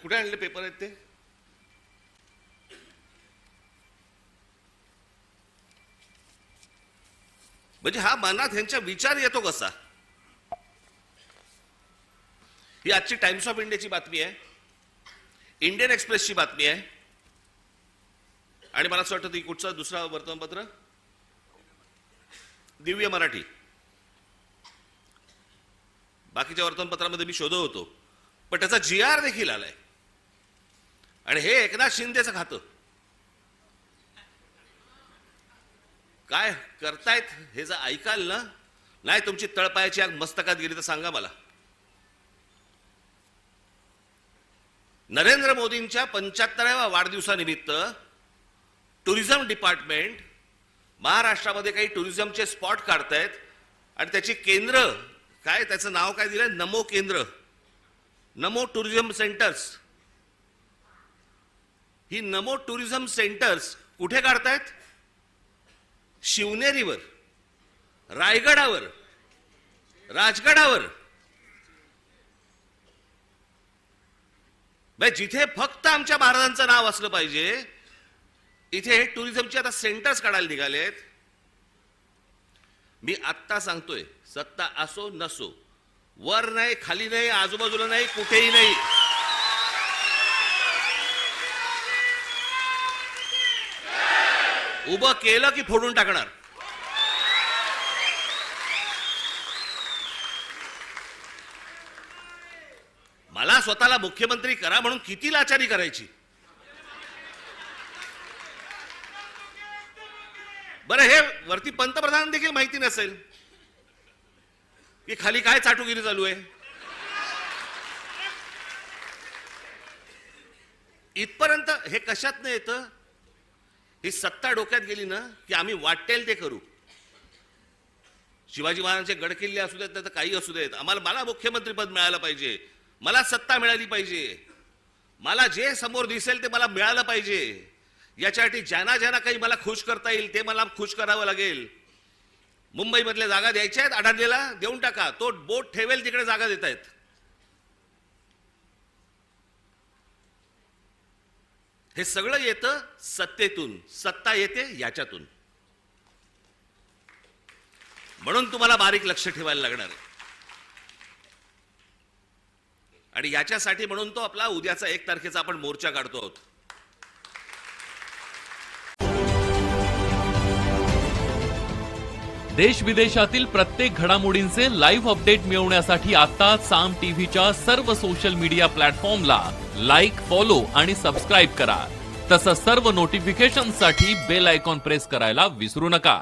कुठे आणले पेपर आहेत ते? म्हणजे हा मनात ह्यांचा विचार येतो कसा? ही आजची टाइम्स ऑफ इंडियाची बातमी आहे, इंडियन एक्सप्रेसची बातमी आहे, आणि मला असं वाटतं ती कुठचं दुसरा वर्तमानपत्र दिव्य मराठी. बाकीच्या वर्तमानपत्रामध्ये मी शोधत होतो, पण त्याचा GR देखील आलाय. आणि हे एकनाथ शिंदेचं खातं काय करतायत हे जर ऐकाल ना, नाही तुमची तळपायाची आग मस्तकात गेली तर सांगा मला. नरेंद्र मोदींच्या 75व्या वाढदिवसानिमित्त टुरिझम डिपार्टमेंट महाराष्ट्रामध्ये काही टुरिझमचे स्पॉट काढतायत आणि त्याची केंद्र काय, त्याचं नाव काय दिलंय, नमो केंद्र, नमो टुरिझम सेंटर्स. ही नमो टुरिझम सेंटर्स कुठे काढतायत? शिवनेरीवर, रायगडावर, राजगडावर. जिथे फक्त आमच्या महाराजांचं नाव असलं पाहिजे इथे टुरिझमचे आता सेंटर्स काढायला निघालेत. मी आत्ता सांगतोय, सत्ता असो नसो, वर नाही, खाली नाही, आजूबाजूला नाही, कुठेही नाही, उभं केलं की फोडून टाकणार. मला स्वतःला मुख्यमंत्री करा म्हणून किती लाचारी करायची? बरं, हे वरती पंतप्रधान देखील माहिती नसेल की खाली काय चाटुगिरी चालू आहे. इथपर्यंत हे कशात नाही येतं? ही सत्ता डोक्यात गेली ना की आम्ही वाटेल ते करू. शिवाजी महाराजांचे गडकिल्ले असू देत, तर काही असू देत, मला मुख्यमंत्रीपद मिळालं पाहिजे, मला सत्ता मिळाली पाहिजे, मला जे समोर दिसेल ते मला मिळालं पाहिजे. याच्यासाठी ज्यांना ज्यांना काही मला खुश करता येईल ते मला खुश करावं लागेल. मुंबईमधल्या जागा द्यायच्या आहेत, अडाणलेला देऊन टाका, तो बोट ठेवेल तिकडे जागा देत आहेत. हे सगळं येतं सत्तेतून, सत्ता येते याच्यातून. म्हणून तुम्हाला बारीक लक्ष ठेवायला लागणार आहे. आणि याच्यासाठी म्हणून तो आपला उद्याचा 1 तारखेचा आपण मोर्चा काढतो आहोत. देश विदेशातील प्रत्येक घडामोडींचे लाईव्ह अपडेट मिळवण्यासाठी आता साम टीव्हीच्या सर्व सोशल मीडिया प्लॅटफॉर्मला लाईक, फॉलो आणि सबस्क्राईब करा. तसंच सर्व नोटिफिकेशनसाठी बेल आयकॉन प्रेस करायला विसरू नका.